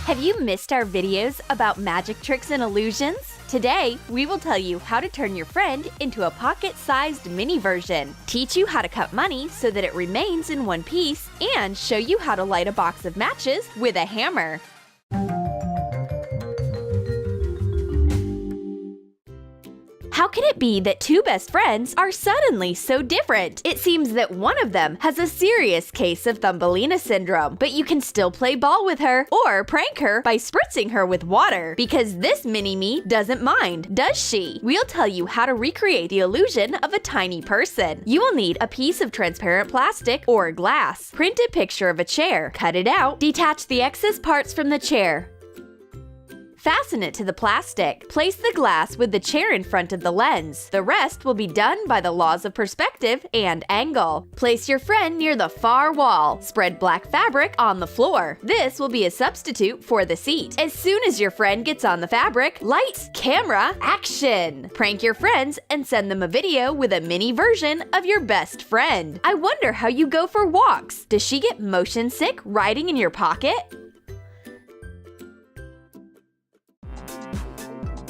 Have you missed our videos about magic tricks and illusions? Today, we will tell you how to turn your friend into a pocket-sized mini version, teach you how to cut money so that it remains in one piece, and show you how to light a box of matches with a hammer. How can it be that two best friends are suddenly so different? It seems that one of them has a serious case of Thumbelina syndrome, but you can still play ball with her or prank her by spritzing her with water. Because this mini-me doesn't mind, does she? We'll tell you how to recreate the illusion of a tiny person. You will need a piece of transparent plastic or glass. Print a picture of a chair, cut it out, detach the excess parts from the chair. Fasten it to the plastic. Place the glass with the chair in front of the lens. The rest will be done by the laws of perspective and angle. Place your friend near the far wall. Spread black fabric on the floor. This will be a substitute for the seat. As soon as your friend gets on the fabric, lights, camera, action! Prank your friends and send them a video with a mini version of your best friend. I wonder how you go for walks. Does she get motion sick riding in your pocket?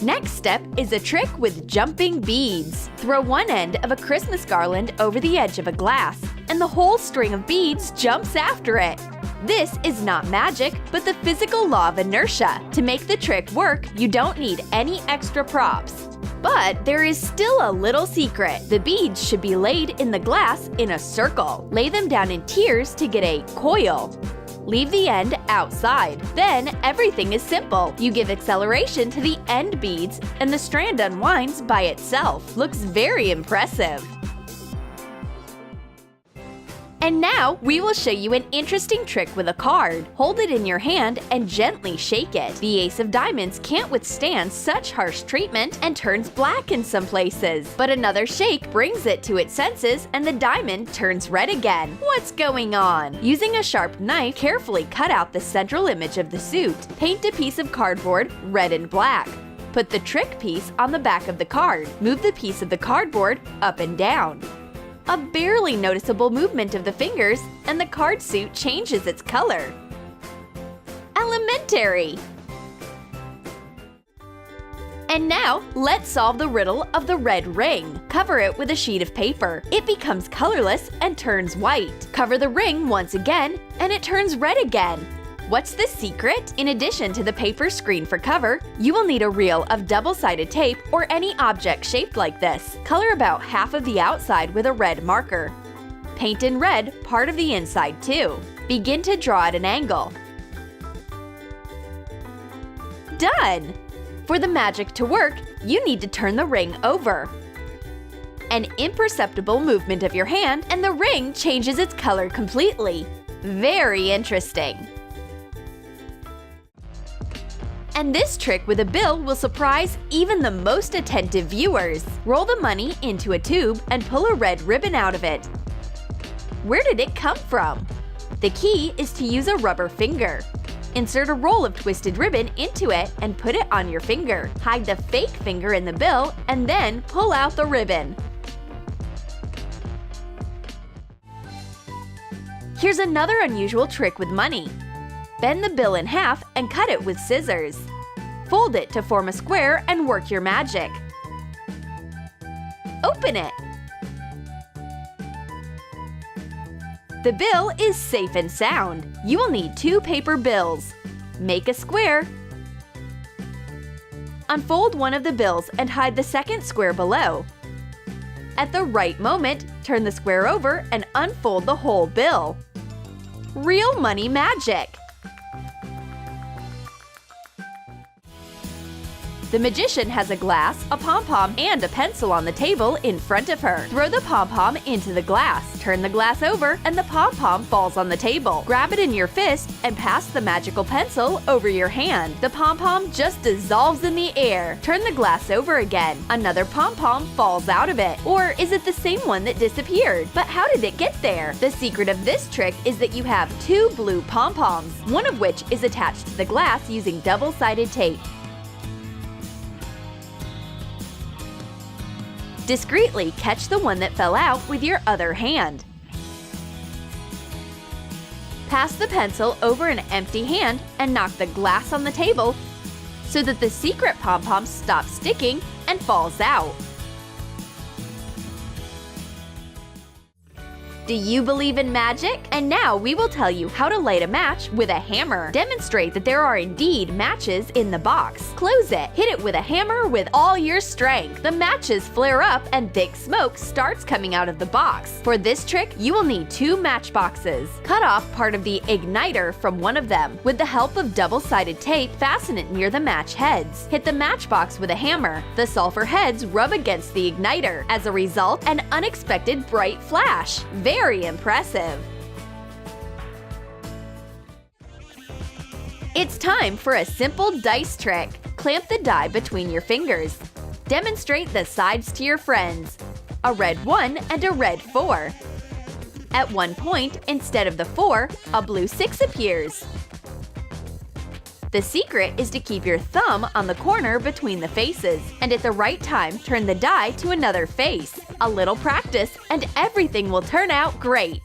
Next step is a trick with jumping beads. Throw one end of a Christmas garland over the edge of a glass, and the whole string of beads jumps after it. This is not magic, but the physical law of inertia. To make the trick work, you don't need any extra props. But there is still a little secret. The beads should be laid in the glass in a circle. Lay them down in tiers to get a coil. Leave the end outside. Then everything is simple. You give acceleration to the end beads and the strand unwinds by itself. Looks very impressive. And now, we will show you an interesting trick with a card. Hold it in your hand and gently shake it. The ace of diamonds can't withstand such harsh treatment and turns black in some places. But another shake brings it to its senses and the diamond turns red again. What's going on? Using a sharp knife, carefully cut out the central image of the suit. Paint a piece of cardboard red and black. Put the trick piece on the back of the card. Move the piece of the cardboard up and down. A barely noticeable movement of the fingers, and the card suit changes its color. Elementary! And now, let's solve the riddle of the red ring. Cover it with a sheet of paper. It becomes colorless and turns white. Cover the ring once again, and it turns red again. What's the secret? In addition to the paper screen for cover, you will need a reel of double-sided tape or any object shaped like this. Color about half of the outside with a red marker. Paint in red part of the inside too. Begin to draw at an angle. Done! For the magic to work, you need to turn the ring over. An imperceptible movement of your hand and the ring changes its color completely. Very interesting. And this trick with a bill will surprise even the most attentive viewers. Roll the money into a tube and pull a red ribbon out of it. Where did it come from? The key is to use a rubber finger. Insert a roll of twisted ribbon into it and put it on your finger. Hide the fake finger in the bill and then pull out the ribbon. Here's another unusual trick with money. Bend the bill in half and cut it with scissors. Fold it to form a square and work your magic. Open it. The bill is safe and sound. You will need 2 paper bills. Make a square. Unfold one of the bills and hide the second square below. At the right moment, turn the square over and unfold the whole bill. Real money magic! The magician has a glass, a pom-pom, and a pencil on the table in front of her. Throw the pom-pom into the glass. Turn the glass over, and the pom-pom falls on the table. Grab it in your fist and pass the magical pencil over your hand. The pom-pom just dissolves in the air. Turn the glass over again. Another pom-pom falls out of it. Or is it the same one that disappeared? But how did it get there? The secret of this trick is that you have 2 blue pom-poms, one of which is attached to the glass using double-sided tape. Discreetly catch the one that fell out with your other hand. Pass the pencil over an empty hand and knock the glass on the table so that the secret pom-pom stops sticking and falls out. Do you believe in magic? And now we will tell you how to light a match with a hammer. Demonstrate that there are indeed matches in the box. Close it. Hit it with a hammer with all your strength. The matches flare up and thick smoke starts coming out of the box. For this trick, you will need 2 matchboxes. Cut off part of the igniter from one of them. With the help of double-sided tape, fasten it near the match heads. Hit the matchbox with a hammer. The sulfur heads rub against the igniter. As a result, an unexpected bright flash. Very impressive! It's time for a simple dice trick. Clamp the die between your fingers. Demonstrate the sides to your friends. A red 1 and a red 4. At one point, instead of the 4, a blue 6 appears. The secret is to keep your thumb on the corner between the faces, and at the right time, turn the die to another face. A little practice, and everything will turn out great!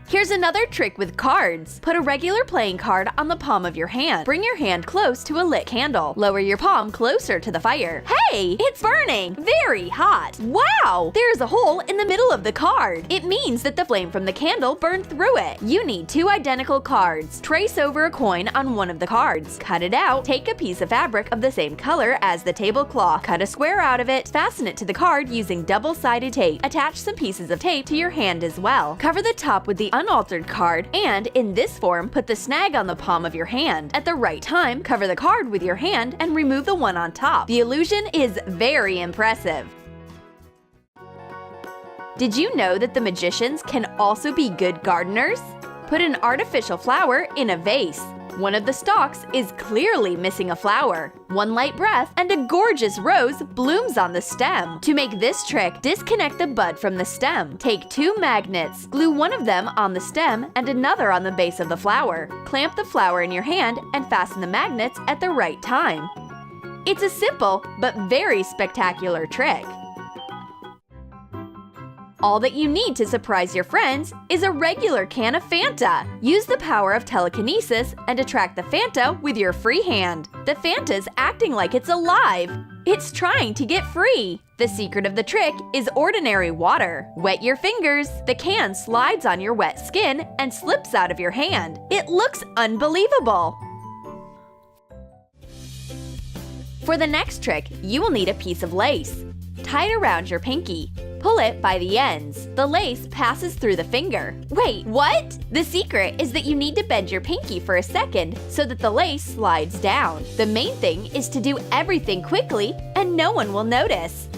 Here's another trick with cards. Put a regular playing card on the palm of your hand. Bring your hand close to a lit candle. Lower your palm closer to the fire. Hey, it's burning! Very hot! Wow! There's a hole in the middle of the card. It means that the flame from the candle burned through it. You need 2 identical cards. Trace over a coin on one of the cards. Cut it out. Take a piece of fabric of the same color as the tablecloth. Cut a square out of it. Fasten it to the card using double-sided tape. Attach some pieces of tape to your hand as well. Cover the top with the unaltered card, and in this form, put the snag on the palm of your hand. At the right time, cover the card with your hand and remove the one on top. The illusion is very impressive. Did you know that the magicians can also be good gardeners? Put an artificial flower in a vase. One of the stalks is clearly missing a flower. One light breath and a gorgeous rose blooms on the stem. To make this trick, disconnect the bud from the stem. Take 2 magnets, glue one of them on the stem and another on the base of the flower. Clamp the flower in your hand and fasten the magnets at the right time. It's a simple but very spectacular trick. All that you need to surprise your friends is a regular can of Fanta. Use the power of telekinesis and attract the Fanta with your free hand. The Fanta's acting like it's alive. It's trying to get free. The secret of the trick is ordinary water. Wet your fingers. The can slides on your wet skin and slips out of your hand. It looks unbelievable. For the next trick, you will need a piece of lace. Tie it around your pinky. Pull it by the ends. The lace passes through the finger. Wait, what? The secret is that you need to bend your pinky for a second so that the lace slides down. The main thing is to do everything quickly and no one will notice.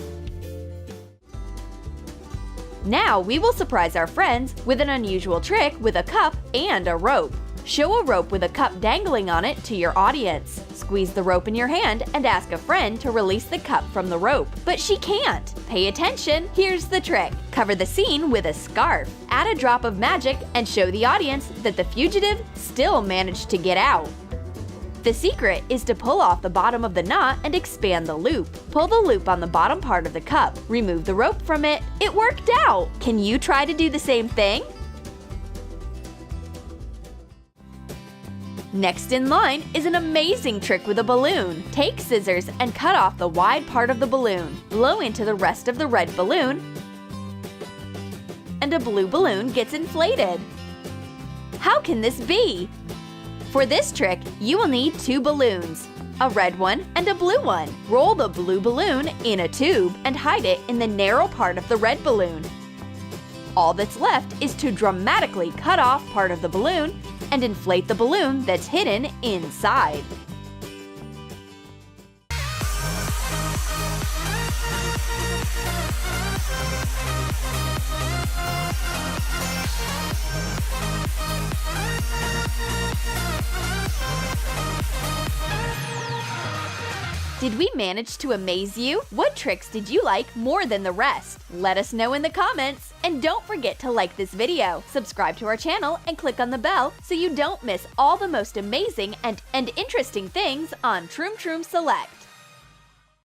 Now we will surprise our friends with an unusual trick with a cup and a rope. Show a rope with a cup dangling on it to your audience. Squeeze the rope in your hand and ask a friend to release the cup from the rope. But she can't. Pay attention, here's the trick. Cover the scene with a scarf. Add a drop of magic and show the audience that the fugitive still managed to get out. The secret is to pull off the bottom of the knot and expand the loop. Pull the loop on the bottom part of the cup. Remove the rope from it. It worked out! Can you try to do the same thing? Next in line is an amazing trick with a balloon. Take scissors and cut off the wide part of the balloon. Blow into the rest of the red balloon, and a blue balloon gets inflated. How can this be? For this trick, you will need 2 balloons, a red one and a blue one. Roll the blue balloon in a tube and hide it in the narrow part of the red balloon. All that's left is to dramatically cut off part of the balloon and inflate the balloon that's hidden inside. Did we manage to amaze you? What tricks did you like more than the rest? Let us know in the comments! And don't forget to like this video, subscribe to our channel, and click on the bell so you don't miss all the most amazing and interesting things on Troom Troom Select.